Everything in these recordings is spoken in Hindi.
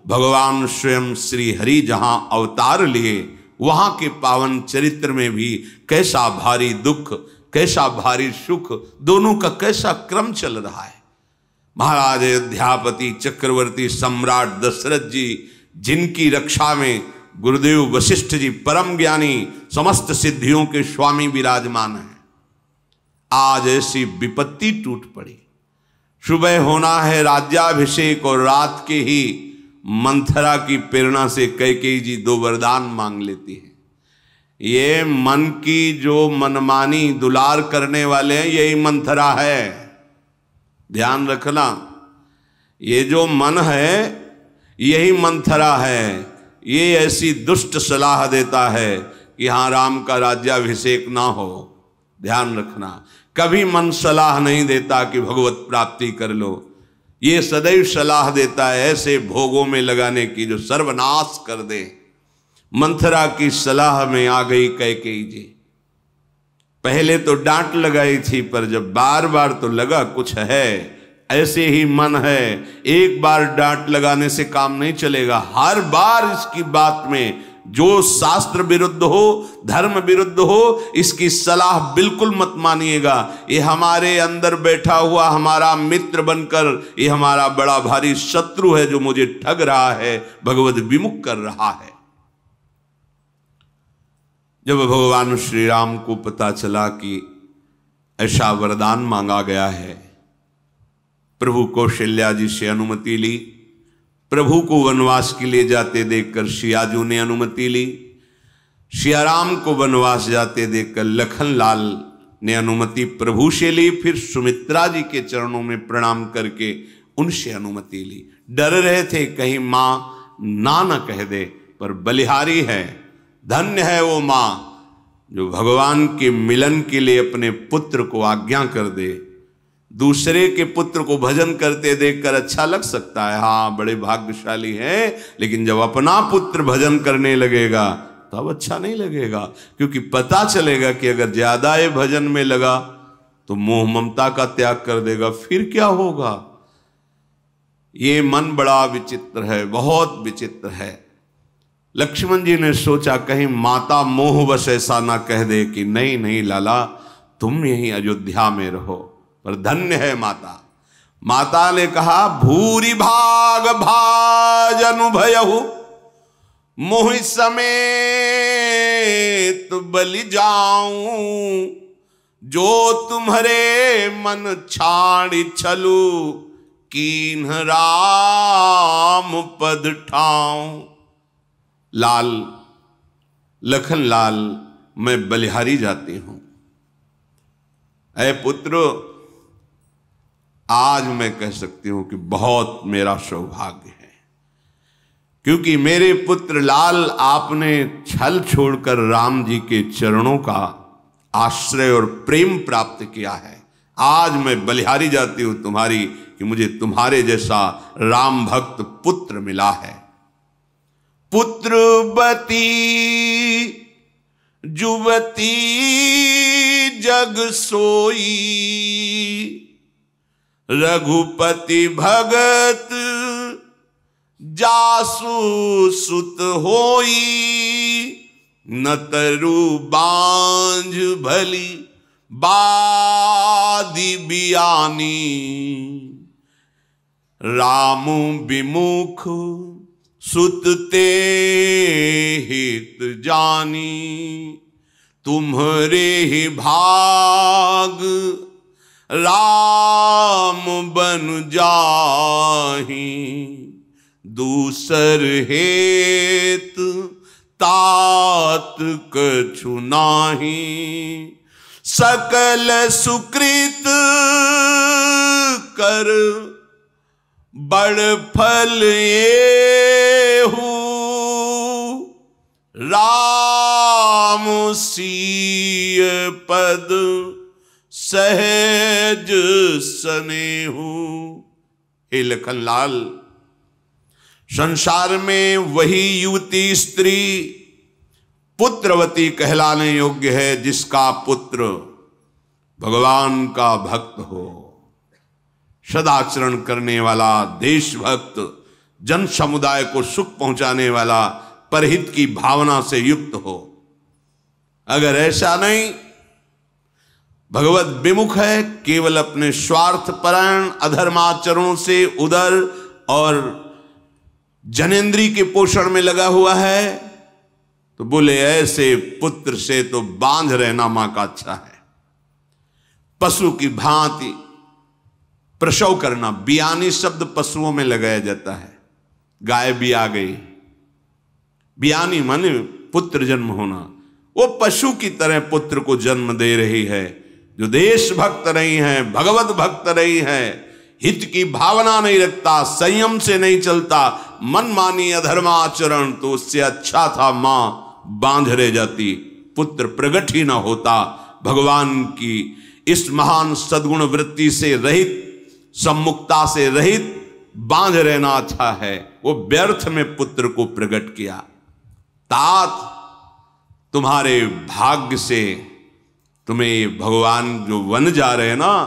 भगवान स्वयं श्री हरि जहां अवतार लिए वहां के पावन चरित्र में भी कैसा भारी दुख, कैसा भारी सुख, दोनों का कैसा क्रम चल रहा है। महाराज अयोध्यापति चक्रवर्ती सम्राट दशरथ जी, जिनकी रक्षा में गुरुदेव वशिष्ठ जी परम ज्ञानी समस्त सिद्धियों के स्वामी विराजमान हैं, आज ऐसी विपत्ति टूट पड़ी। सुबह होना है राज्याभिषेक और रात के ही मंथरा की प्रेरणा से कैकेयी जी दो वरदान मांग लेती है। ये मन की जो मनमानी दुलार करने वाले हैं यही मंथरा है, ध्यान रखना। ये जो मन है यही मंथरा है। ये ऐसी दुष्ट सलाह देता है कि हाँ राम का राज्याभिषेक ना हो, ध्यान रखना। कभी मन सलाह नहीं देता कि भगवत प्राप्ति कर लो, ये सदैव सलाह देता है ऐसे भोगों में लगाने की जो सर्वनाश कर दे। मंथरा की सलाह में आ गई कैकेयी जी। पहले तो डांट लगाई थी, पर जब बार बार तो लगा कुछ है, ऐसे ही मन है, एक बार डांट लगाने से काम नहीं चलेगा। हर बार इसकी बात में जो शास्त्र विरुद्ध हो, धर्म विरुद्ध हो, इसकी सलाह बिल्कुल मत मानिएगा। ये हमारे अंदर बैठा हुआ हमारा मित्र बनकर ये हमारा बड़ा भारी शत्रु है जो मुझे ठग रहा है, भगवत विमुख कर रहा है। जब भगवान श्री राम को पता चला कि ऐसा वरदान मांगा गया है, प्रभु कौशल्या जी से अनुमति ली। प्रभु को वनवास के लिए जाते देखकर सियाजू ने अनुमति ली। सियाराम को वनवास जाते देखकर लखनलाल ने अनुमति प्रभु से ली। फिर सुमित्रा जी के चरणों में प्रणाम करके उनसे अनुमति ली। डर रहे थे कहीं मां ना न कह दे, पर बलिहारी है, धन्य है वो मां जो भगवान के मिलन के लिए अपने पुत्र को आज्ञा कर दे। दूसरे के पुत्र को भजन करते देखकर अच्छा लग सकता है, हाँ बड़े भाग्यशाली हैं, लेकिन जब अपना पुत्र भजन करने लगेगा तब अच्छा नहीं लगेगा, क्योंकि पता चलेगा कि अगर ज्यादा ये भजन में लगा तो मोह ममता का त्याग कर देगा, फिर क्या होगा। ये मन बड़ा विचित्र है, बहुत विचित्र है। लक्ष्मण जी ने सोचा कहीं माता मोहवश ऐसा ना कह दे कि नहीं नहीं लाला तुम यहीं अयोध्या में रहो, पर धन्य है माता। माता ने कहा भूरि भाग भाज अनुभयहु मोहि समेत बलि जाऊं, जो तुम्हारे मन छाड़ी छलू कीन्ह राम पद ठाऊं। लाल लखन लाल मैं बलिहारी जाती हूं। ऐ पुत्र, आज मैं कह सकती हूं कि बहुत मेरा सौभाग्य है, क्योंकि मेरे पुत्र लाल आपने छल छोड़कर राम जी के चरणों का आश्रय और प्रेम प्राप्त किया है। आज मैं बलिहारी जाती हूं तुम्हारी कि मुझे तुम्हारे जैसा राम भक्त पुत्र मिला है। पुत्रवती जुवती जग सोई, रघुपति भगत जासु सुत होई, न तरु बांझ भली बादी बियानी, राम विमुख सुत ते हित जानी, तुम्हारे ही भाग राम बन जाही, दूसर हेत तात कछु नाही, सकल सुकृत कर बड़ फल येहू, राम सीय पद सहज सनेहू। हे लखनलाल, संसार में वही युवती स्त्री पुत्रवती कहलाने योग्य है जिसका पुत्र भगवान का भक्त हो, सदाचरण करने वाला, देशभक्त, जन समुदाय को सुख पहुंचाने वाला, परहित की भावना से युक्त हो। अगर ऐसा नहीं, भगवत विमुख है, केवल अपने स्वार्थपरायण अधर्माचरणों से उदर और जनेन्द्री के पोषण में लगा हुआ है, तो बोले ऐसे पुत्र से तो बांझ रहना मां का अच्छा है। पशु की भांति प्रसव करना, बियानी शब्द पशुओं में लगाया जाता है। गाय भी आ गई, बियानी माने पुत्र जन्म होना। वो पशु की तरह पुत्र को जन्म दे रही है। जो देशभक्त नहीं है, भगवत भक्त नहीं है, हित की भावना नहीं रखता, संयम से नहीं चलता, मनमानी अधर्माचरण, तो उससे अच्छा था मां बांझ रह जाती, पुत्र प्रकट ही ना होता। भगवान की इस महान सद्गुण वृत्ति से रहित, सम्मुखता से रहित बांझ रहना अच्छा है। वो व्यर्थ में पुत्र को प्रकट किया। तात, तुम्हारे भाग्य से तुम्हें भगवान जो वन जा रहे हैं ना,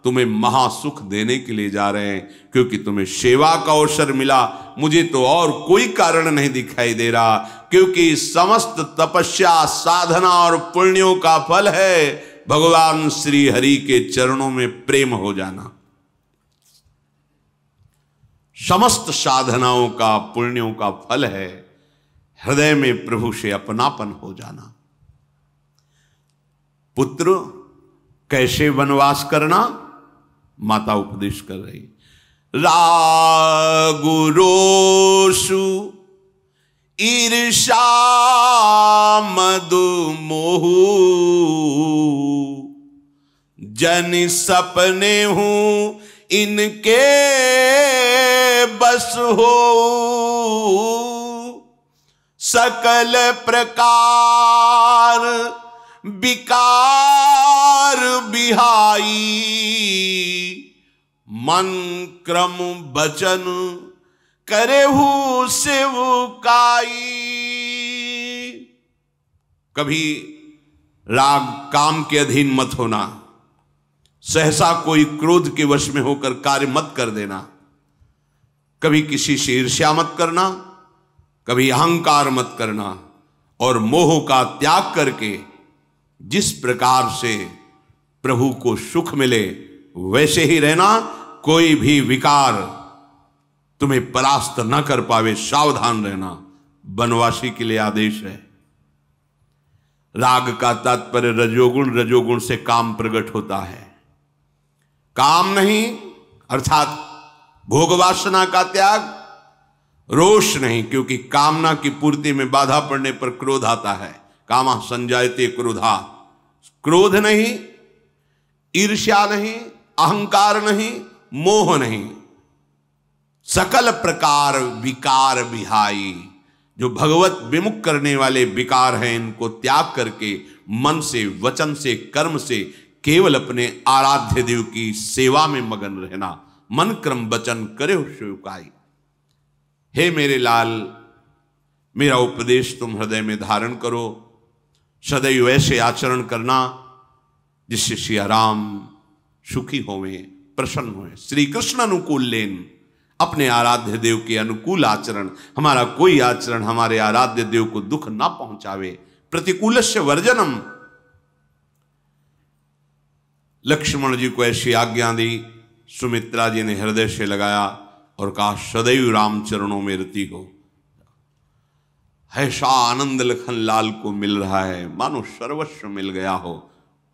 तुम्हें महासुख देने के लिए जा रहे हैं, क्योंकि तुम्हें सेवा का अवसर मिला। मुझे तो और कोई कारण नहीं दिखाई दे रहा, क्योंकि समस्त तपस्या, साधना और पुण्यों का फल है भगवान श्री हरि के चरणों में प्रेम हो जाना। समस्त साधनाओं का, पुण्यों का फल है हृदय में प्रभु से अपनापन हो जाना। पुत्र कैसे वनवास करना, माता उपदेश कर रही। रागु रोषु ईर्षा मधु मोहु, जन सपने हूं इनके बस हो, सकल प्रकार विकार बिहाई, मन क्रम बचन करेहु सेवकाई। कभी राग काम के अधीन मत होना, सहसा कोई क्रोध के वश में होकर कार्य मत कर देना, कभी किसी से ईर्ष्या मत करना, कभी अहंकार मत करना, और मोह का त्याग करके जिस प्रकार से प्रभु को सुख मिले वैसे ही रहना। कोई भी विकार तुम्हें परास्त न कर पावे, सावधान रहना। वनवासी के लिए आदेश है। राग का तात्पर्य रजोगुण, रजोगुण से काम प्रकट होता है। काम नहीं अर्थात भोग वासना का त्याग, रोष नहीं, क्योंकि कामना की पूर्ति में बाधा पड़ने पर क्रोध आता है। कामा संजायते क्रोधा, क्रोध नहीं, ईर्ष्या नहीं, अहंकार नहीं, मोह नहीं, सकल प्रकार विकार विहाई। जो भगवत विमुख करने वाले विकार हैं, इनको त्याग करके मन से, वचन से, कर्म से केवल अपने आराध्य देव की सेवा में मगन रहना। मन क्रम वचन करे सेवकाई। हे मेरे लाल, मेरा उपदेश तुम हृदय में धारण करो, सदैव ऐसे आचरण करना जिससे श्री राम सुखी होवें, प्रसन्न होवें। श्री कृष्ण अनुकूल लेन, अपने आराध्य देव के अनुकूल आचरण। हमारा कोई आचरण हमारे आराध्य देव को दुख ना पहुंचावे। प्रतिकूलस्य वर्जनम। लक्ष्मण जी को ऐसी आज्ञा दी, सुमित्रा जी ने हृदय से लगाया और कहा सदैव राम चरणों में रति हो। ऐसा आनंद लखन लाल को मिल रहा है मानो सर्वस्व मिल गया हो।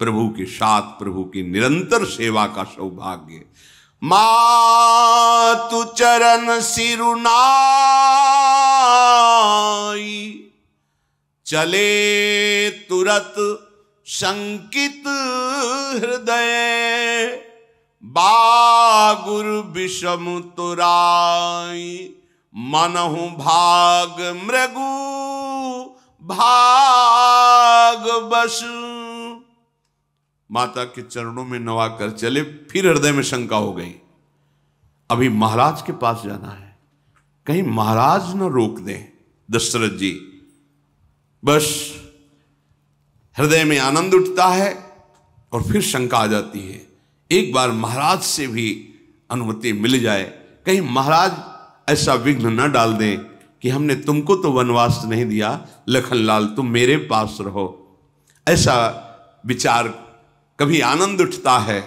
प्रभु के साथ, प्रभु की निरंतर सेवा का सौभाग्य। मातु चरण सिरुनाई, चले तुरत संकित हृदय, बागुर विषम तुराई, मनहु भाग मृगु भाग बस। माता के चरणों में नवाकर चले, फिर हृदय में शंका हो गई, अभी महाराज के पास जाना है, कहीं महाराज न रोक दें दशरथ जी। बस हृदय में आनंद उठता है और फिर शंका आ जाती है, एक बार महाराज से भी अनुमति मिल जाए, कहीं महाराज ऐसा विघ्न न डाल दें कि हमने तुमको तो वनवास नहीं दिया, लखनलाल तुम मेरे पास रहो। ऐसा विचार, कभी आनंद उठता है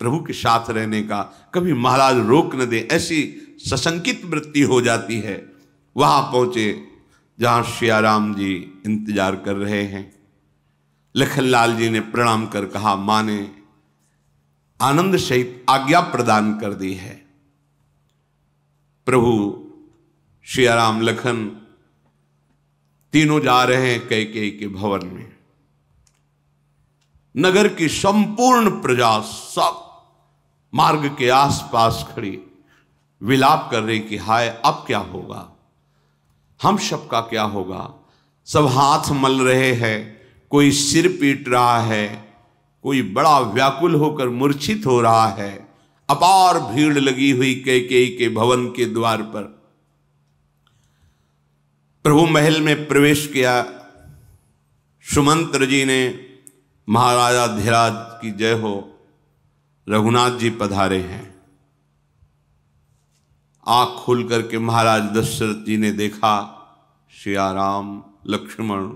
प्रभु के साथ रहने का, कभी महाराज रोक न दे, ऐसी सशंकित वृत्ति हो जाती है। वहां पहुंचे जहां सियाराम जी इंतजार कर रहे हैं। लखनलाल जी ने प्रणाम कर कहा, मां ने आनंद सहित आज्ञा प्रदान कर दी है। प्रभु सियाराम लखन तीनों जा रहे हैं कैकेयी के भवन में। नगर की संपूर्ण प्रजा सब मार्ग के आसपास खड़ी विलाप कर रही कि हाय अब क्या होगा, हम सबका क्या होगा। सब हाथ मल रहे हैं, कोई सिर पीट रहा है, कोई बड़ा व्याकुल होकर मूर्छित हो रहा है। अपार भीड़ लगी हुई कैकेयी के भवन के द्वार पर। प्रभु महल में प्रवेश किया। सुमंत्र जी ने महाराजा धीराज की जय हो, रघुनाथ जी पधारे हैं। आंख खोल करके महाराज दशरथ जी ने देखा, सियाराम लक्ष्मण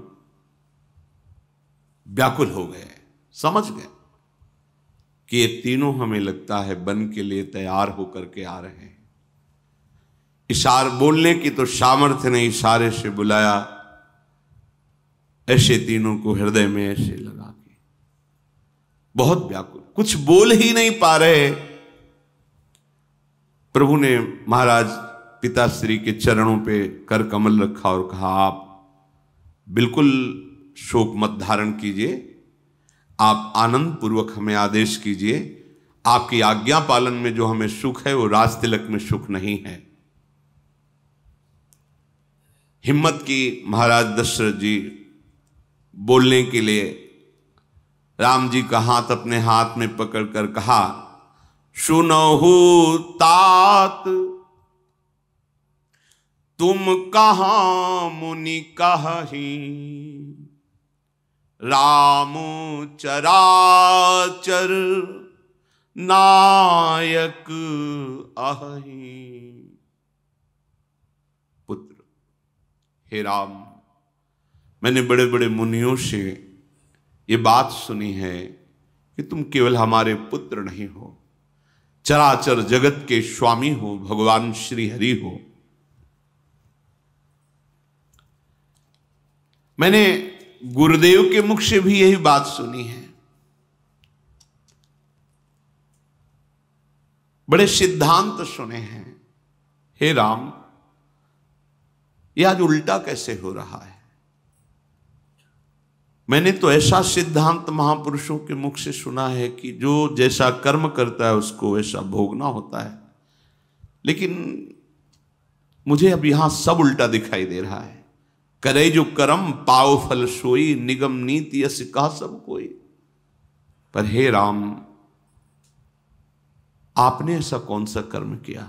व्याकुल हो गए, समझ गए कि ये तीनों हमें लगता है वन के लिए तैयार होकर के आ रहे हैं। इशार बोलने की तो सामर्थ्य नहीं, इशारे से बुलाया। ऐसे तीनों को हृदय में ऐसे लगा के बहुत व्याकुल, कुछ बोल ही नहीं पा रहे। प्रभु ने महाराज पिताश्री के चरणों पे कर कमल रखा और कहा, आप बिल्कुल शोक मत धारण कीजिए, आप आनंद पूर्वक हमें आदेश कीजिए। आपकी आज्ञा पालन में जो हमें सुख है वो राज तिलक में सुख नहीं है। हिम्मत की महाराज दशरथ जी बोलने के लिए। राम जी का हाथ अपने हाथ में पकड़कर कहा, सुनहु तात तुम कहां मुनि कहीं, राम चराचर नायक अहि। पुत्र, हे राम, मैंने बड़े बड़े मुनियों से ये बात सुनी है कि तुम केवल हमारे पुत्र नहीं हो, चराचर जगत के स्वामी हो, भगवान श्री हरि हो। मैंने गुरुदेव के मुख से भी यही बात सुनी है। बड़े सिद्धांत सुने हैं। हे राम, यह आज उल्टा कैसे हो रहा है? मैंने तो ऐसा सिद्धांत महापुरुषों के मुख से सुना है कि जो जैसा कर्म करता है उसको वैसा भोगना होता है, लेकिन मुझे अब यहां सब उल्टा दिखाई दे रहा है। करे जो कर्म पाओ फल सोई, निगम नीति यस कहा सब कोई। पर हे राम, आपने ऐसा कौन सा कर्म किया?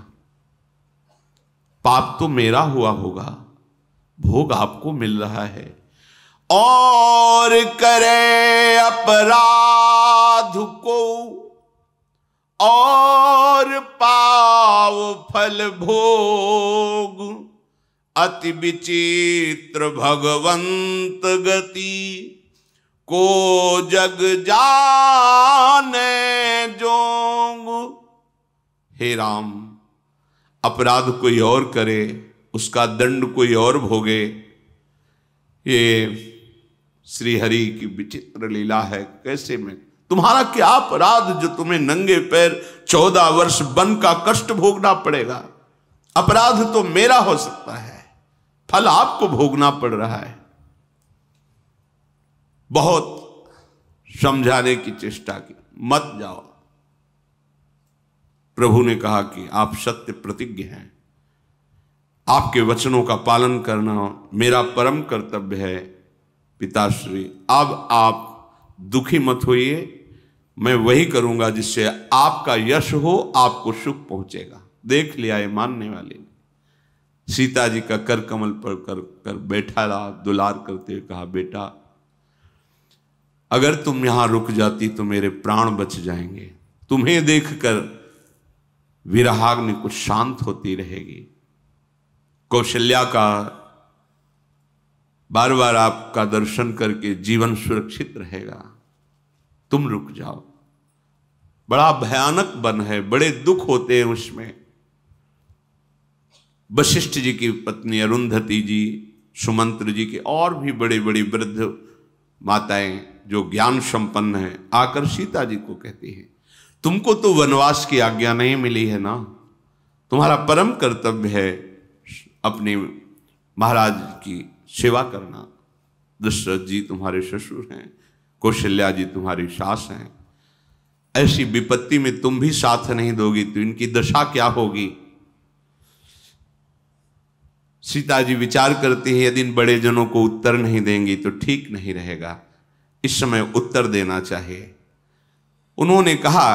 पाप तो मेरा हुआ होगा, भोग आपको मिल रहा है। और करे अपराध को और पाओ फल भोग, अति विचित्र भगवंत गति, को जग जाने जोग। हे राम, अपराध कोई और करे, उसका दंड कोई और भोगे, ये श्री हरि की विचित्र लीला है। कैसे में तुम्हारा क्या अपराध जो तुम्हें नंगे पैर 14 वर्ष वन का कष्ट भोगना पड़ेगा? अपराध तो मेरा हो सकता है, फल आपको भोगना पड़ रहा है। बहुत समझाने की चेष्टा की, मत जाओ। प्रभु ने कहा कि आप सत्य प्रतिज्ञ हैं, आपके वचनों का पालन करना मेरा परम कर्तव्य है। पिताश्री, अब आप दुखी मत होइए, मैं वही करूंगा जिससे आपका यश हो, आपको सुख पहुंचेगा। देख लिया ये मानने वाले ने। सीता जी का कर कमल पर कर बैठा रहा, दुलार करते हुए कहा, बेटा अगर तुम यहां रुक जाती तो मेरे प्राण बच जाएंगे। तुम्हें देखकर विरहाग्नि कुछ शांत होती रहेगी। कौशल्या का बार बार आपका दर्शन करके जीवन सुरक्षित रहेगा, तुम रुक जाओ। बड़ा भयानक वन है, बड़े दुख होते हैं उसमें। वशिष्ठ जी की पत्नी अरुंधति जी, सुमंत्र जी के और भी बड़े बड़े वृद्ध माताएं जो ज्ञान संपन्न हैं, आकर सीता जी को कहती हैं, तुमको तो वनवास की आज्ञा नहीं मिली है ना, तुम्हारा परम कर्तव्य है अपने महाराज की सेवा करना। दशरथ जी तुम्हारे ससुर हैं, कौशल्या जी तुम्हारी सास हैं, ऐसी विपत्ति में तुम भी साथ नहीं दोगी तो इनकी दशा क्या होगी। सीता जी विचार करती है, यदि इन बड़े जनों को उत्तर नहीं देंगी तो ठीक नहीं रहेगा, इस समय उत्तर देना चाहिए। उन्होंने कहा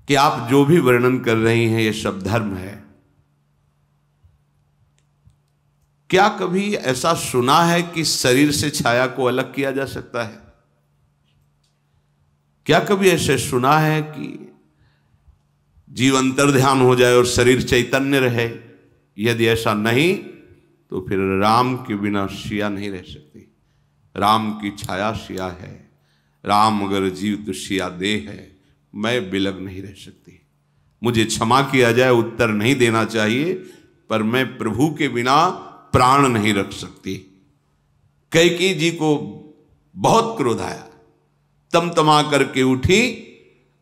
कि आप जो भी वर्णन कर रही हैं ये सब धर्म है। क्या कभी ऐसा सुना है कि शरीर से छाया को अलग किया जा सकता है? क्या कभी ऐसे सुना है कि जीव अंतर्ध्यान हो जाए और शरीर चैतन्य रहे? यदि ऐसा नहीं तो फिर राम के बिना सिया नहीं रह सकती। राम की छाया सिया है, राम अगर जीव तो सिया देह है। मैं बिलग नहीं रह सकती। मुझे क्षमा किया जाए, उत्तर नहीं देना चाहिए, पर मैं प्रभु के बिना प्राण नहीं रख सकती। कैकेयी जी को बहुत क्रोध आया, तमतमा करके उठी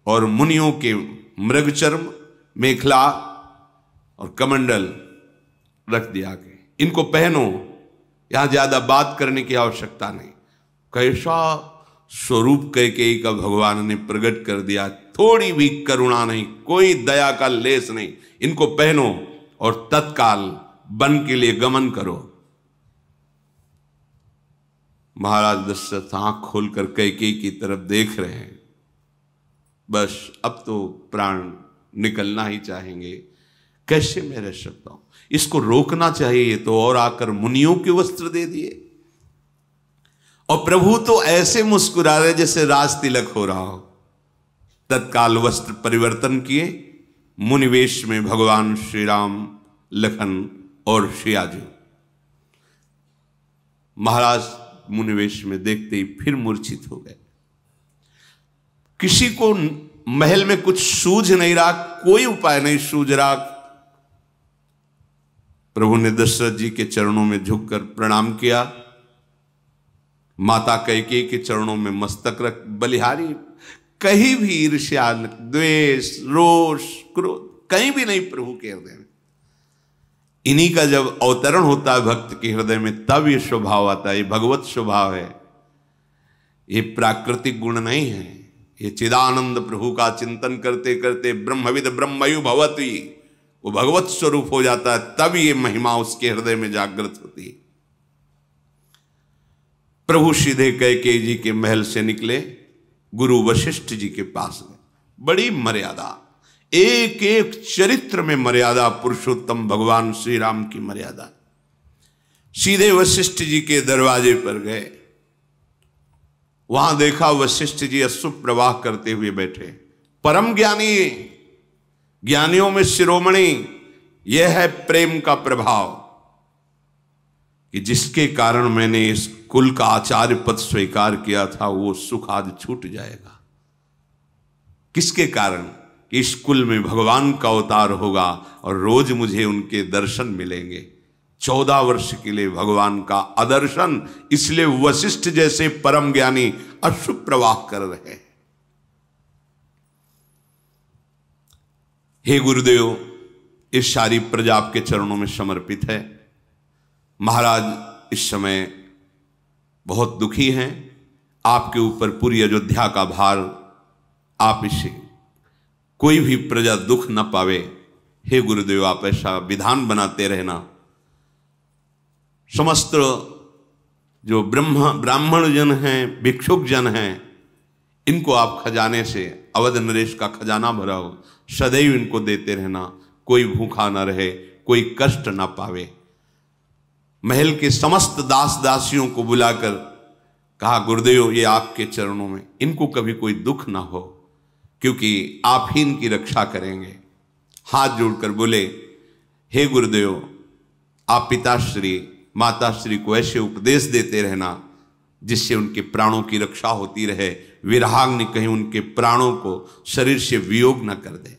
और मुनियों के मृगचर्म, मेखला और कमंडल रख दिया कि इनको पहनो, यहां ज्यादा बात करने की आवश्यकता नहीं। कैसा स्वरूप कैकेयी का भगवान ने प्रकट कर दिया, थोड़ी भी करुणा नहीं, कोई दया का लेस नहीं। इनको पहनो और तत्काल वन के लिए गमन करो। महाराज दशरथ आंख खोलकर कैकेयी की तरफ देख रहे हैं, बस अब तो प्राण निकलना ही चाहेंगे। कैसे मैं रह सकता हूं, इसको रोकना चाहिए। तो और आकर मुनियों के वस्त्र दे दिए, और प्रभु तो ऐसे मुस्कुरा रहे जैसे राज तिलक हो रहा हो। तत्काल वस्त्र परिवर्तन किए, मुनिवेश में भगवान श्री राम, लखन और सियाजी। महाराज मुनिवेश में देखते ही फिर मूर्छित हो गए। किसी को महल में कुछ सूझ नहीं रहा, कोई उपाय नहीं सूझ रहा। प्रभु ने दशरथ जी के चरणों में झुककर प्रणाम किया, माता कैकेयी के चरणों में मस्तक रख बलिहारी। कहीं भी ईर्ष्या, द्वेष, रोष, क्रोध कहीं भी नहीं प्रभु के हृदय में। इन्हीं का जब अवतरण होता है भक्त के हृदय में, तब ये स्वभाव आता है। ये भगवत स्वभाव है, ये प्राकृतिक गुण नहीं है। ये चिदानंद प्रभु का चिंतन करते करते ब्रह्मविद ब्रह्मयु भवति, वो भगवत स्वरूप हो जाता है, तब ये महिमा उसके हृदय में जागृत होती है। प्रभु सीधे कैकेयी जी के महल से निकले, गुरु वशिष्ठ जी के पास गए। बड़ी मर्यादा, एक एक चरित्र में मर्यादा, पुरुषोत्तम भगवान श्री राम की मर्यादा। सीधे वशिष्ठ जी के दरवाजे पर गए, वहां देखा वशिष्ठ जी अश्रु प्रवाह करते हुए बैठे। परम ज्ञानी, ज्ञानियों में शिरोमणि, यह है प्रेम का प्रभाव कि जिसके कारण मैंने इस कुल का आचार्य पद स्वीकार किया था, वो सुख आज छूट जाएगा। किसके कारण? कि इस कुल में भगवान का अवतार होगा और रोज मुझे उनके दर्शन मिलेंगे। 14 वर्ष के लिए भगवान का अदर्शन, इसलिए वशिष्ठ जैसे परम ज्ञानी अश्रु प्रवाह कर रहे हैं। हे गुरुदेव, इस सारी प्रजा आपके चरणों में समर्पित है। महाराज इस समय बहुत दुखी हैं, आपके ऊपर पूरी अयोध्या का भार, आप इसे कोई भी प्रजा दुख न पावे। हे गुरुदेव, आप ऐसा विधान बनाते रहना। समस्त जो ब्राह्मण जन हैं, भिक्षुक जन हैं, इनको आप खजाने से, अवध नरेश का खजाना भरा हो, सदैव इनको देते रहना। कोई भूखा ना रहे, कोई कष्ट ना पावे। महल के समस्त दास दासियों को बुलाकर कहा, गुरुदेव ये आपके चरणों में, इनको कभी कोई दुख ना हो, क्योंकि आप ही इनकी रक्षा करेंगे। हाथ जोड़कर बोले, हे गुरुदेव, आप पिताश्री माताश्री को ऐसे उपदेश देते रहना जिससे उनके प्राणों की रक्षा होती रहे, विरहाग्नि कहीं उनके प्राणों को शरीर से वियोग न कर दे।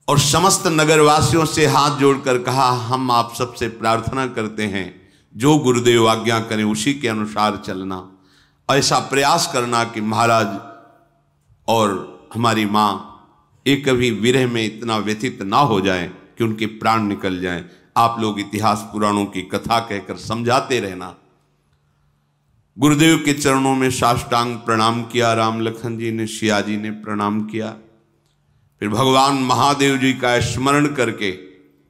और समस्त नगरवासियों से हाथ जोड़कर कहा, हम आप सबसे प्रार्थना करते हैं, जो गुरुदेव आज्ञा करें उसी के अनुसार चलना। ऐसा प्रयास करना कि महाराज और हमारी मां एक कभी विरह में इतना व्यथित ना हो जाए कि उनके प्राण निकल जाएं। आप लोग इतिहास पुराणों की कथा कहकर समझाते रहना। गुरुदेव के चरणों में साष्टांग प्रणाम किया। राम लखन जी ने, सिया जी ने प्रणाम किया। फिर भगवान महादेव जी का स्मरण करके,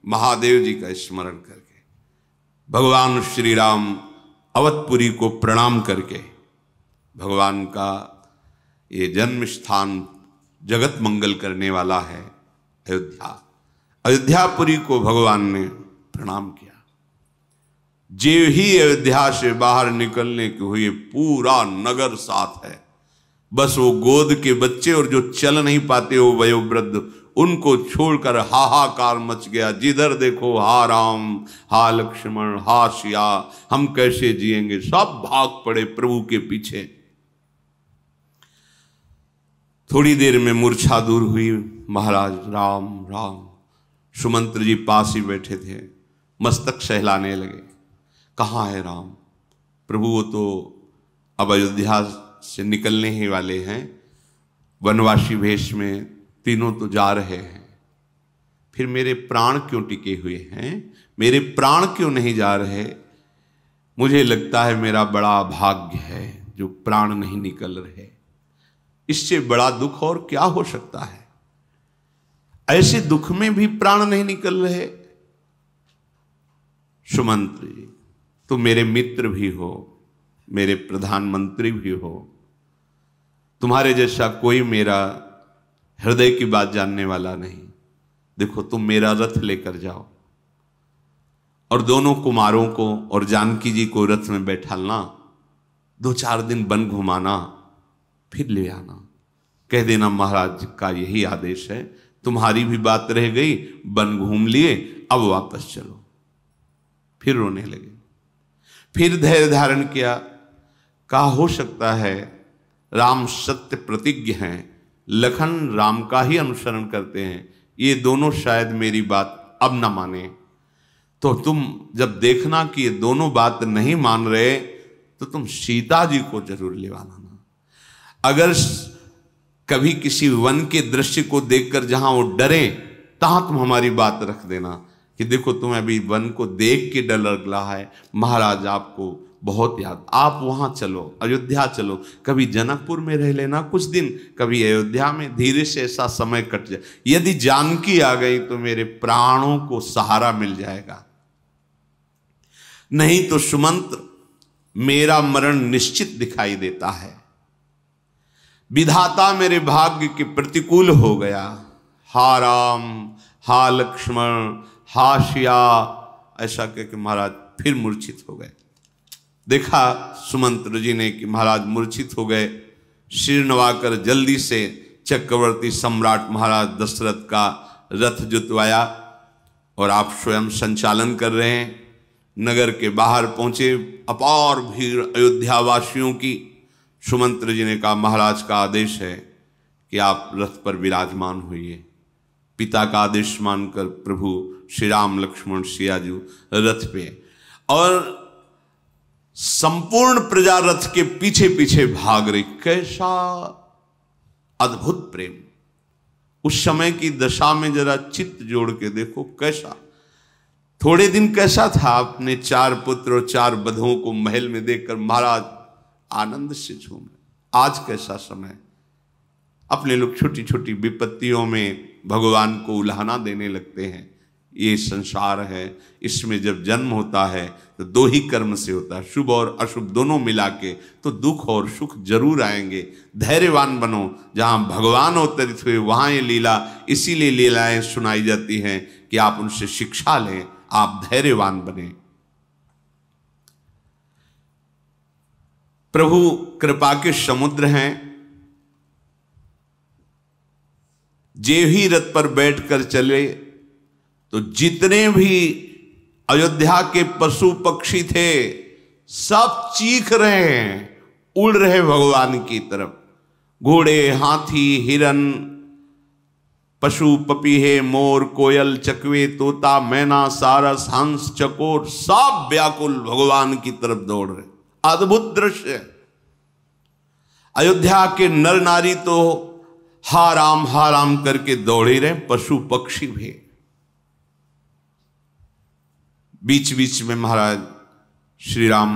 महादेव जी का स्मरण करके, भगवान श्री राम अवधपुरी को प्रणाम करके, भगवान का ये जन्म स्थान जगत मंगल करने वाला है अयोध्या, अयोध्यापुरी को भगवान ने प्रणाम किया। जे ही अयोध्या से बाहर निकलने के हुए पूरा नगर साथ है, बस वो गोद के बच्चे और जो चल नहीं पाते वो वयोवृद्ध, उनको छोड़कर हाहाकार मच गया। जिधर देखो हा राम, हा लक्ष्मण, हा सिया, हम कैसे जिएंगे। सब भाग पड़े प्रभु के पीछे। थोड़ी देर में मूर्छा दूर हुई। महाराज राम राम, सुमंत्र जी पास ही बैठे थे, मस्तक सहलाने लगे। कहाँ है राम? प्रभु वो तो अब अयोध्या से निकलने ही वाले हैं, वनवासी वेश में, तीनों तो जा रहे हैं। फिर मेरे प्राण क्यों टिके हुए हैं? मेरे प्राण क्यों नहीं जा रहे? मुझे लगता है मेरा बड़ा भाग्य है जो प्राण नहीं निकल रहे। इससे बड़ा दुख और क्या हो सकता है? ऐसे दुख में भी प्राण नहीं निकल रहे। सुमंत्र जी, तुम मेरे मित्र भी हो, मेरे प्रधानमंत्री भी हो, तुम्हारे जैसा कोई मेरा हृदय की बात जानने वाला नहीं। देखो, तुम मेरा रथ लेकर जाओ और दोनों कुमारों को और जानकी जी को रथ में बैठालना, 2-4 दिन वन घुमाना, फिर ले आना। कह देना महाराज का यही आदेश है, तुम्हारी भी बात रह गई, वन घूम लिए, अब वापस चलो। फिर रोने लगे। फिर धैर्य धारण किया। कहा हो सकता है राम सत्य प्रतिज्ञ हैं, लखन राम का ही अनुसरण करते हैं, ये दोनों शायद मेरी बात अब न माने। तो तुम जब देखना कि ये दोनों बात नहीं मान रहे तो तुम सीता जी को जरूर ले आना। अगर कभी किसी वन के दृश्य को देखकर जहां वो डरे, तहां तुम हमारी बात रख देना कि देखो तुम्हें अभी वन को देख के डर लग रहा है, महाराज आपको बहुत याद, आप वहां चलो, अयोध्या चलो, कभी जनकपुर में रह लेना कुछ दिन, कभी अयोध्या में, धीरे से ऐसा समय कट जाए। यदि जानकी आ गई तो मेरे प्राणों को सहारा मिल जाएगा, नहीं तो सुमंत्र मेरा मरण निश्चित दिखाई देता है। विधाता मेरे भाग्य के प्रतिकूल हो गया। हा राम, हा लक्ष्मण, हा सिया, ऐसा कह के महाराज फिर मूर्छित हो गए। देखा सुमंत्र जी ने कि महाराज मूर्छित हो गए, सिर नवाकर जल्दी से चक्रवर्ती सम्राट महाराज दशरथ का रथ जुतवाया और आप स्वयं संचालन कर रहे हैं। नगर के बाहर पहुंचे, अपार भीड़ अयोध्या वासियों की। सुमंत्र जी ने कहा महाराज का आदेश है कि आप रथ पर विराजमान होइए। पिता का आदेश मानकर प्रभु श्री राम लक्ष्मण सिया जी रथ पे, और संपूर्ण प्रजा रथ के पीछे पीछे भाग रही। कैसा अद्भुत प्रेम! उस समय की दशा में जरा चित्त जोड़ के देखो कैसा। थोड़े दिन कैसा था, अपने 4 पुत्र और 4 बधुओं को महल में देखकर महाराज आनंद से झूम रहे। आज कैसा समय, अपने लोग छोटी छोटी विपत्तियों में भगवान को उल्हाना देने लगते हैं। ये संसार है, इसमें जब जन्म होता है तो 2 ही कर्म से होता है, शुभ और अशुभ दोनों मिला के, तो दुख और सुख जरूर आएंगे। धैर्यवान बनो, जहां भगवान अवतरित हुए वहां ये लीला, इसीलिए लीलाएं सुनाई जाती हैं कि आप उनसे शिक्षा लें, आप धैर्यवान बने। प्रभु कृपा के समुद्र हैं। जे ही रथ पर बैठकर चले तो जितने भी अयोध्या के पशु पक्षी थे सब चीख रहे हैं, उड़ रहे भगवान की तरफ। घोड़े, हाथी, हिरन, पशु, पपीहे, मोर, कोयल, चकवे, तोता, मैना, सारस, हंस, चकोर सब व्याकुल भगवान की तरफ दौड़ रहे। अद्भुत दृश्य। अयोध्या के नर नारी तो हा राम करके दौड़ ही रहे, पशु पक्षी भी। बीच बीच में महाराज श्री राम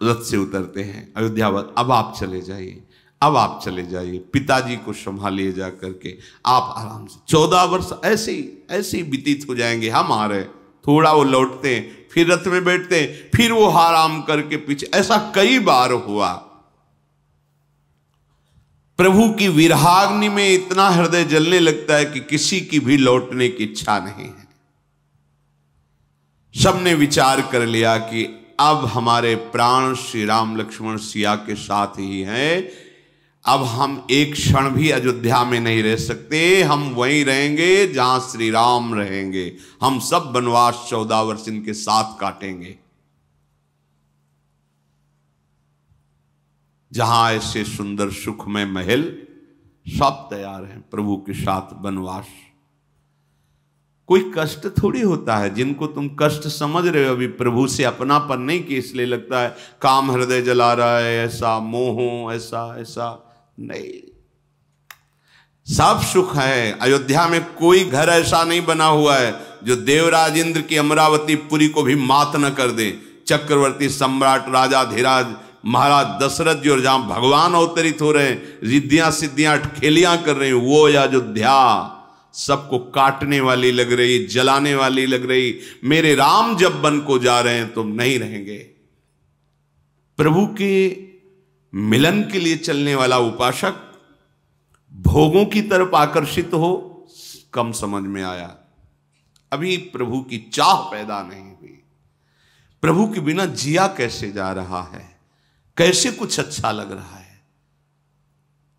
रथ से उतरते हैं। अयोध्यावासी, अब आप चले जाइए, अब आप चले जाइए, पिताजी को संभालिए जा करके, आप आराम से। 14 वर्ष ऐसे ही व्यतीत हो जाएंगे। हम आ रहे, थोड़ा वो लौटते हैं, फिर रथ में बैठते हैं, फिर वो आराम करके पीछे। ऐसा कई बार हुआ। प्रभु की विरहाग्नि में इतना हृदय जलने लगता है कि किसी की भी लौटने की इच्छा नहीं है। सबने विचार कर लिया कि अब हमारे प्राण श्री राम लक्ष्मण सिया के साथ ही हैं। अब हम एक क्षण भी अयोध्या में नहीं रह सकते, हम वहीं रहेंगे जहां श्री राम रहेंगे। हम सब वनवास 14 वर्ष इनके साथ काटेंगे, जहां ऐसे सुंदर सुखमय महल सब तैयार हैं। प्रभु के साथ वनवास कोई कष्ट थोड़ी होता है। जिनको तुम कष्ट समझ रहे हो अभी प्रभु से अपनापन नहीं, कि इसलिए लगता है काम हृदय जला रहा है, ऐसा मोह, ऐसा नहीं। सब सुख है। अयोध्या में कोई घर ऐसा नहीं बना हुआ है जो देवराज इंद्र की अमरावती पुरी को भी मात न कर दे। चक्रवर्ती सम्राट राजा धीराज महाराज दशरथ जी, और जहां भगवान अवतरित हो रहे हैं, रिद्धियां सिद्धियां खेलियां कर रहे हैं, वो अयोध्या सबको काटने वाली लग रही, जलाने वाली लग रही। मेरे राम जब वन को जा रहे हैं तुम नहीं रहेंगे। प्रभु के मिलन के लिए चलने वाला उपासक भोगों की तरफ आकर्षित हो, कम समझ में आया। अभी प्रभु की चाह पैदा नहीं हुई। प्रभु के बिना जिया कैसे जा रहा है, कैसे कुछ अच्छा लग रहा है।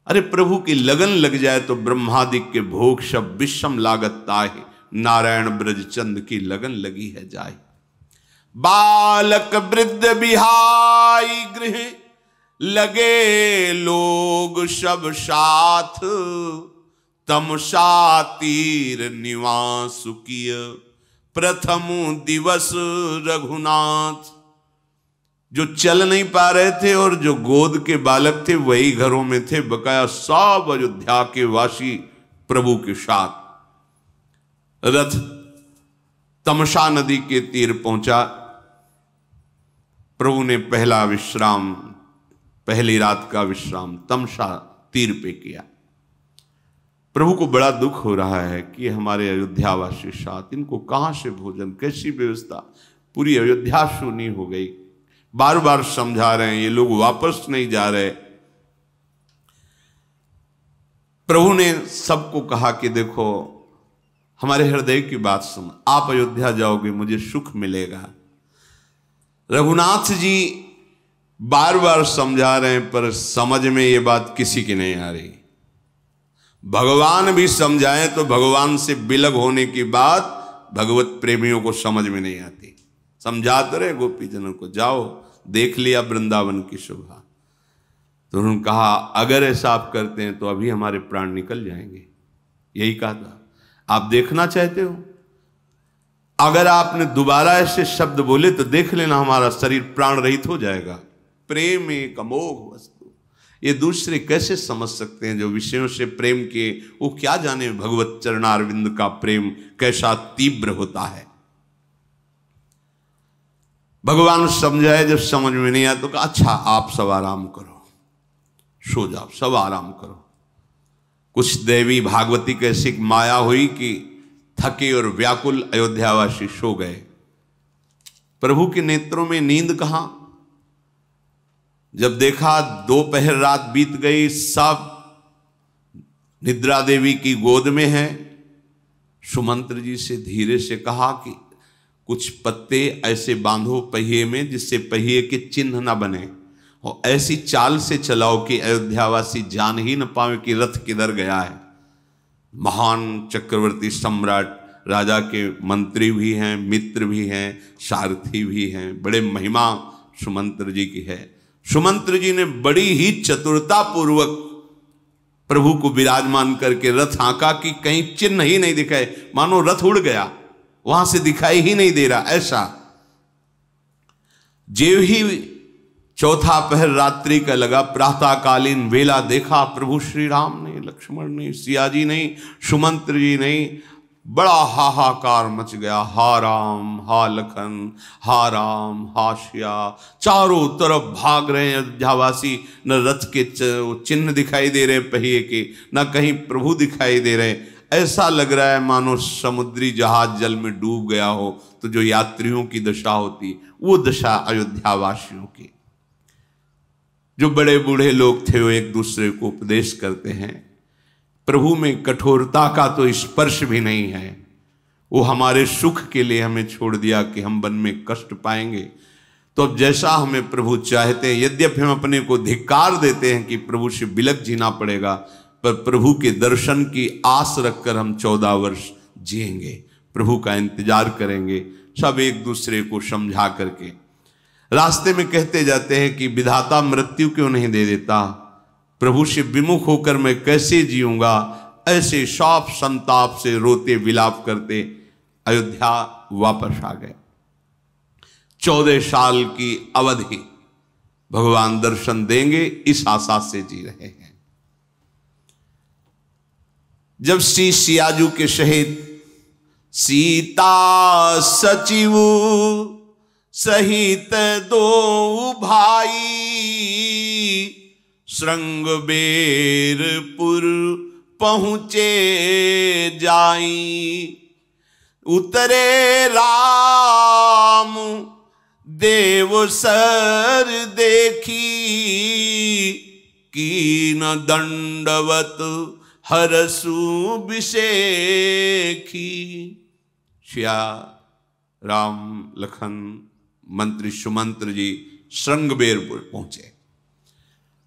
अरे प्रभु की लगन लग जाए तो ब्रह्मादिक के भोग सब विषम लागत ताहि, नारायण ब्रज चंद की लगन लगी है जाए। बालक वृद्ध बिहाई गृह लगे लोग सब साथ, तमसा तीर निवास किय प्रथम दिवस रघुनाथ। जो चल नहीं पा रहे थे और जो गोद के बालक थे वही घरों में थे, बकाया सब अयोध्या के वासी प्रभु के साथ। रथ तमसा नदी के तीर पहुंचा। प्रभु ने पहला विश्राम, पहली रात का विश्राम तमसा तीर पे किया। प्रभु को बड़ा दुख हो रहा है कि हमारे अयोध्यावासी साथ, इनको कहां से भोजन, कैसी व्यवस्था। पूरी अयोध्या शून्य हो गई। बार बार समझा रहे हैं, ये लोग वापस नहीं जा रहे। प्रभु ने सबको कहा कि देखो हमारे हृदय की बात सुन, आप अयोध्या जाओगे मुझे सुख मिलेगा। रघुनाथ जी बार बार समझा रहे हैं पर समझ में ये बात किसी की नहीं आ रही। भगवान भी समझाएं तो भगवान से बिलग होने की बात भगवत प्रेमियों को समझ में नहीं आती। समझाते रहे गोपीजनों को, जाओ देख लिया वृंदावन की शोभा। तो उन्होंने कहा अगर ऐसा आप करते हैं तो अभी हमारे प्राण निकल जाएंगे। यही कहा था, आप देखना चाहते हो? अगर आपने दोबारा ऐसे शब्द बोले तो देख लेना हमारा शरीर प्राण रहित हो जाएगा। प्रेम एक अमोघ वस्तु, ये दूसरे कैसे समझ सकते हैं जो विषयों से प्रेम किए, वो क्या जाने भगवत चरणारविंद का प्रेम कैसा तीव्र होता है। भगवान समझाए, जब समझ में नहीं आया तो कहा अच्छा आप सब आराम करो, सो जाओ, सब आराम करो। कुछ देवी भागवती कैसी माया हुई कि थके और व्याकुल अयोध्यावासी सो गए। प्रभु के नेत्रों में नींद कहां। जब देखा दोपहर रात बीत गई, सब निद्रा देवी की गोद में है। सुमंत्र जी से धीरे से कहा कि कुछ पत्ते ऐसे बांधो पहिए में जिससे पहिए के चिन्ह ना बने, और ऐसी चाल से चलाओ कि अयोध्यावासी जान ही न पावे कि रथ किधर गया है। महान चक्रवर्ती सम्राट राजा के मंत्री भी हैं, मित्र भी हैं, सारथी भी हैं। बड़े महिमा सुमंत्र जी की है। सुमंत्र जी ने बड़ी ही चतुरता पूर्वक प्रभु को विराजमान करके रथ हाँका कि कहीं चिन्ह ही नहीं दिखाए, मानो रथ उड़ गया, वहां से दिखाई ही नहीं दे रहा। ऐसा जेव ही चौथा पहर रात्रि का लगा, प्रातःकालीन वेला देखा प्रभु श्री राम नहीं, लक्ष्मण नहीं, सिया जी नहीं, सुमंत्र जी नहीं। बड़ा हाहाकार मच गया। हा राम, हा लखन, हा राम, हा श्या। चारों तरफ भाग रहे हैं अयोध्यावासी। न रथ के चिन्ह दिखाई दे रहे पहिए के, न कहीं प्रभु दिखाई दे रहे। ऐसा लग रहा है मानो समुद्री जहाज जल में डूब गया हो तो जो यात्रियों की दशा होती, वो दशा अयोध्यावासियों की। जो बड़े बूढ़े लोग थे वो एक दूसरे को उपदेश करते हैं, प्रभु में कठोरता का तो स्पर्श भी नहीं है, वो हमारे सुख के लिए हमें छोड़ दिया कि हम वन में कष्ट पाएंगे। तो अब जैसा हमें प्रभु चाहते हैं, यद्यपि हम अपने को धिक्कार देते हैं कि प्रभु से बिलक जीना पड़ेगा, पर प्रभु के दर्शन की आस रखकर हम 14 वर्ष जिएंगे, प्रभु का इंतजार करेंगे, सब एक दूसरे को समझा करके। रास्ते में कहते जाते हैं कि विधाता मृत्यु क्यों नहीं दे देता, प्रभु से विमुख होकर मैं कैसे जीऊंगा। ऐसे शाप संताप से रोते विलाप करते अयोध्या वापस आ गए। 14 साल की अवधि भगवान दर्शन देंगे इस आशा से जी रहे हैं। जब श्री सियाजू के सहित सीता सचिव सहित 2 भाई श्रृंगबेरपुर पहुँचे जाई। उतरे राम देव सर देखी, कीन दंडवत हरसु बिसेखी। श्या राम लखन मंत्री सुमंत्र जी श्रृंगबेरपुर पहुंचे।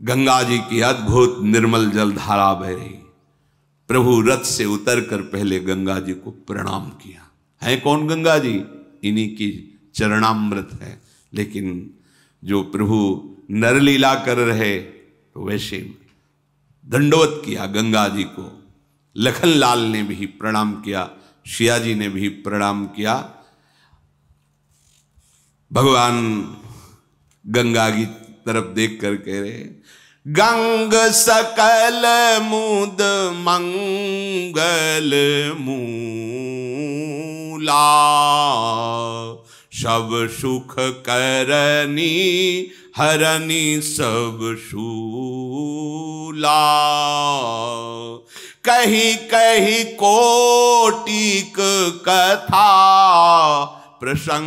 गंगा जी की अद्भुत निर्मल जल धारा बह रही। प्रभु रथ से उतरकर पहले गंगा जी को प्रणाम किया। है कौन गंगा जी? इन्हीं की चरणामृत है। लेकिन जो प्रभु नरलीला कर रहे तो वैसे दंडवत किया गंगा जी को। लखनलाल ने भी प्रणाम किया, सिया जी ने भी प्रणाम किया। भगवान गंगा की तरफ देख कर कह रहे, गंग सकल मुद मंगल मूला, सब सुख करनी हरनी सब शूला। कही कही कोटिक कथा प्रसंगा,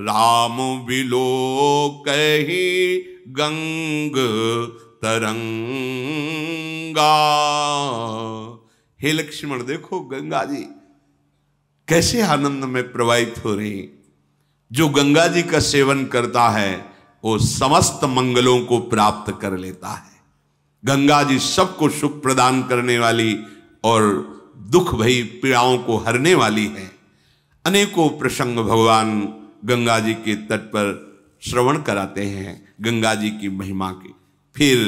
राम बिलो कही गंग तरंगा। हे लक्ष्मण देखो गंगा जी कैसे आनंद में प्रवाहित हो रही। जो गंगा जी का सेवन करता है वो समस्त मंगलों को प्राप्त कर लेता है। गंगा जी सबको सुख प्रदान करने वाली और दुख भई पीड़ाओं को हरने वाली है। अनेकों प्रसंग भगवान गंगा जी के तट पर श्रवण कराते हैं गंगा जी की महिमा की। फिर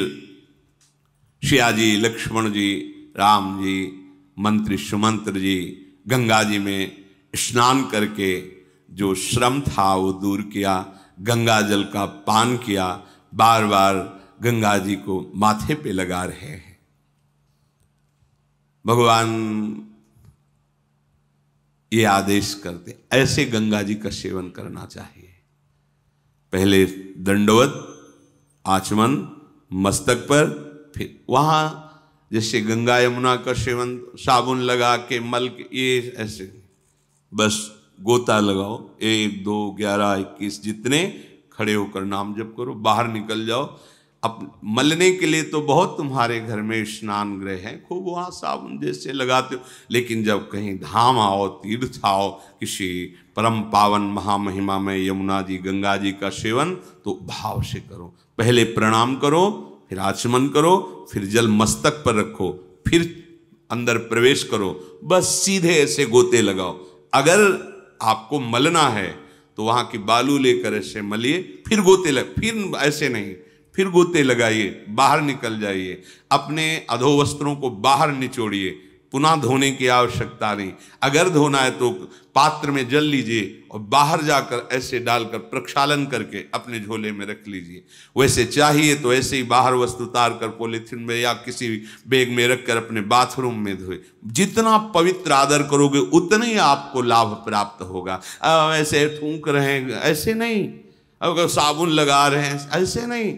सिया जी, लक्ष्मण जी, राम जी, मंत्री सुमंत्र जी गंगा जी में स्नान करके जो श्रम था वो दूर किया, गंगा जल का पान किया, बार बार गंगा जी को माथे पे लगा रहे हैं। भगवान ये आदेश करते ऐसे गंगा जी का सेवन करना चाहिए। पहले दंडवत आचमन मस्तक पर, फिर वहां जैसे गंगा यमुना का सेवन साबुन लगा के मल के, ये ऐसे बस गोता लगाओ 1 2 11 21 जितने खड़े होकर नाम जप करो, बाहर निकल जाओ। अब मलने के लिए तो बहुत तुम्हारे घर में स्नान गृह हैं, खूब वहाँ साबुन जैसे लगाते हो, लेकिन जब कहीं धाम आओ, तीर्थ आओ, किसी परम पावन महामहिमा में यमुना जी गंगा जी का सेवन तो भाव से करो। पहले प्रणाम करो, फिर आचमन करो, फिर जल मस्तक पर रखो, फिर अंदर प्रवेश करो, बस सीधे ऐसे गोते लगाओ। अगर आपको मलना है तो वहां की बालू लेकर ऐसे मलिए, फिर गोते फिर ऐसे नहीं, फिर गोते लगाइए, बाहर निकल जाइए, अपने अधो वस्त्रों को बाहर निचोड़िए, पुनः धोने की आवश्यकता नहीं। अगर धोना है तो पात्र में जल लीजिए और बाहर जाकर ऐसे डालकर प्रक्षालन करके अपने झोले में रख लीजिए। वैसे चाहिए तो ऐसे ही बाहर वस्त्र उतार कर पॉलीथीन में या किसी बैग में रखकर अपने बाथरूम में धोए। जितना पवित्र आदर करोगे उतना ही आपको लाभ प्राप्त होगा। ऐसे थूक रहे हैं, ऐसे नहीं, अगर साबुन लगा रहे हैं ऐसे नहीं,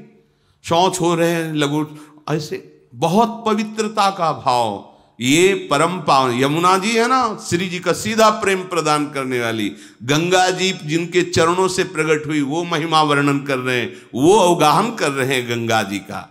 शौच हो रहे हैं लघु, ऐसे बहुत पवित्रता का भाव। ये परम पावन यमुना जी है ना, श्री जी का सीधा प्रेम प्रदान करने वाली, गंगा जी जिनके चरणों से प्रकट हुई वो महिमा वर्णन कर रहे हैं, वो अवगाहन कर रहे हैं गंगा जी का।